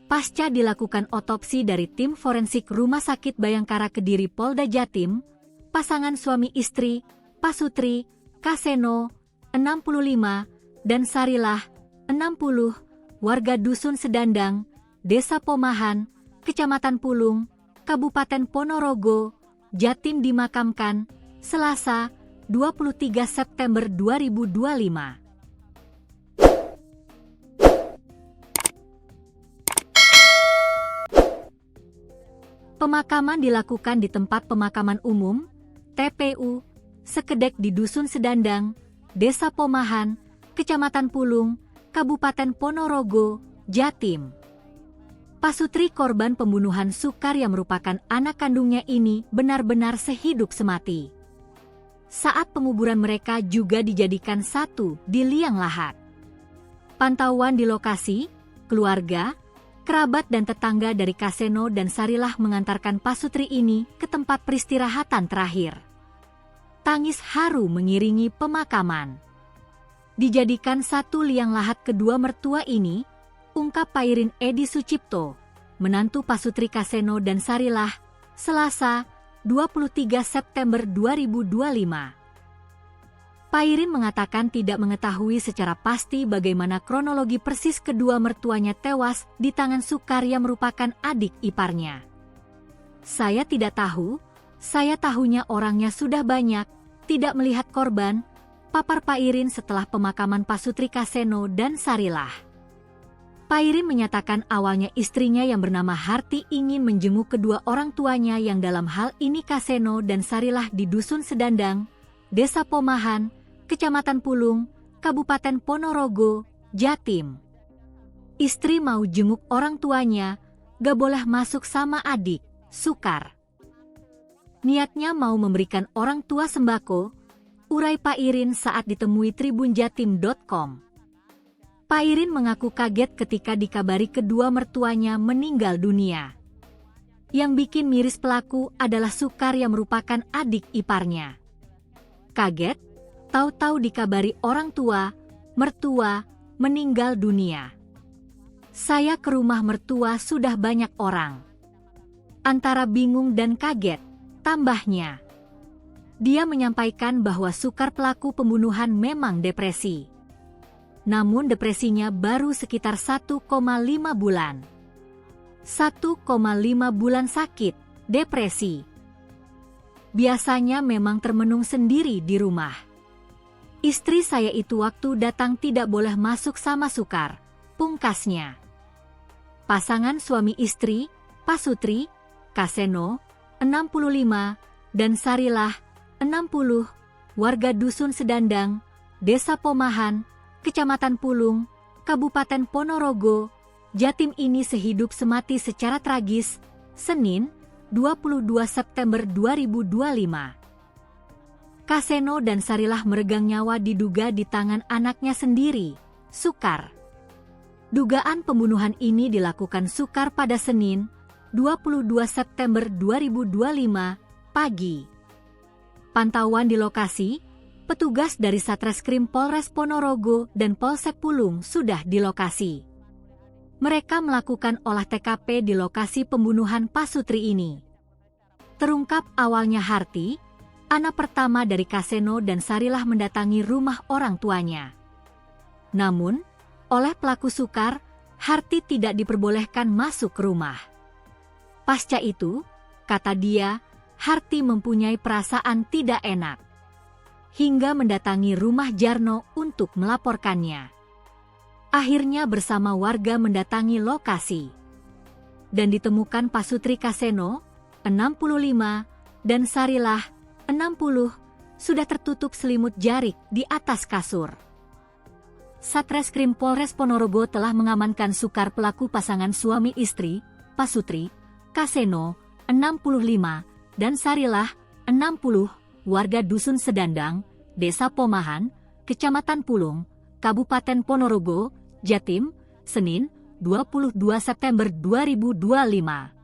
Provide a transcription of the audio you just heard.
Pasca dilakukan otopsi dari tim forensik Rumah Sakit Bayangkara Kediri Polda Jatim, pasangan suami istri, Pasutri, Kaseno, 65, dan Sarilah, 60, warga Dusun Sedandang, Desa Pomahan, Kecamatan Pulung, Kabupaten Ponorogo, Jatim dimakamkan, Selasa, 23 September 2025. Pemakaman dilakukan di tempat pemakaman umum, TPU, Sekedek di Dusun Sedandang, Desa Pomahan, Kecamatan Pulung, Kabupaten Ponorogo, Jatim. Pasutri korban pembunuhan Sukar yang merupakan anak kandungnya ini benar-benar sehidup semati. Saat penguburan mereka juga dijadikan satu di liang lahat. Pantauan di lokasi, keluarga, kerabat dan tetangga dari Kaseno dan Sarilah mengantarkan Pasutri ini ke tempat peristirahatan terakhir. Tangis haru mengiringi pemakaman. Dijadikan satu liang lahat kedua mertua ini, ungkap Pairin Edi Sucipto, menantu Pasutri Kaseno dan Sarilah, Selasa, 23 September 2025. Pairin mengatakan tidak mengetahui secara pasti bagaimana kronologi persis kedua mertuanya tewas di tangan Sukar yang merupakan adik iparnya. Saya tidak tahu, saya tahunya orangnya sudah banyak, tidak melihat korban, papar Pairin setelah pemakaman Pasutri Kaseno dan Sarilah. Pairin menyatakan awalnya istrinya yang bernama Harti ingin menjenguk kedua orang tuanya yang dalam hal ini Kaseno dan Sarilah di Dusun Sedandang, Desa Pomahan, Kecamatan Pulung, Kabupaten Ponorogo, Jatim. Istri mau jenguk orang tuanya, gak boleh masuk sama adik, Sukar. Niatnya mau memberikan orang tua sembako, urai Pairin saat ditemui tribunjatim.com. Pairin mengaku kaget ketika dikabari kedua mertuanya meninggal dunia. Yang bikin miris pelaku adalah Sukar yang merupakan adik iparnya. Kaget, tahu-tahu dikabari orang tua, mertua, meninggal dunia. Saya ke rumah mertua sudah banyak orang. Antara bingung dan kaget, tambahnya. Dia menyampaikan bahwa Sukar pelaku pembunuhan memang depresi. Namun depresinya baru sekitar 1,5 bulan. 1,5 bulan sakit, depresi. Biasanya memang termenung sendiri di rumah. Istri saya itu waktu datang tidak boleh masuk sama Sukar, pungkasnya. Pasangan suami istri, Pasutri, Kaseno, 65, dan Sarilah, 60, warga Dusun Sedandang, Desa Pomahan, Kecamatan Pulung, Kabupaten Ponorogo, Jatim ini sehidup semati secara tragis, Senin, 22 September 2025. Kaseno dan Sarilah meregang nyawa diduga di tangan anaknya sendiri, Sukar. Dugaan pembunuhan ini dilakukan Sukar pada Senin, 22 September 2025, pagi. Pantauan di lokasi, petugas dari Satreskrim Polres Ponorogo dan Polsek Pulung sudah di lokasi. Mereka melakukan olah TKP di lokasi pembunuhan Pasutri ini. Terungkap awalnya Harti, anak pertama dari Kaseno dan Sarilah mendatangi rumah orang tuanya. Namun, oleh pelaku Sukar, Harti tidak diperbolehkan masuk ke rumah. Pasca itu, kata dia, Harti mempunyai perasaan tidak enak. Hingga mendatangi rumah Jarno untuk melaporkannya. Akhirnya bersama warga mendatangi lokasi. Dan ditemukan Pasutri Kaseno, 65, dan Sarilah, 60, sudah tertutup selimut jarik di atas kasur. Satreskrim Polres Ponorogo telah mengamankan Sukar pelaku pasangan suami istri, Pasutri, Kaseno, 65, dan Sarilah, 60, warga Dusun Sedandang, Desa Pomahan, Kecamatan Pulung, Kabupaten Ponorogo, Jatim, Senin, 22 September 2025.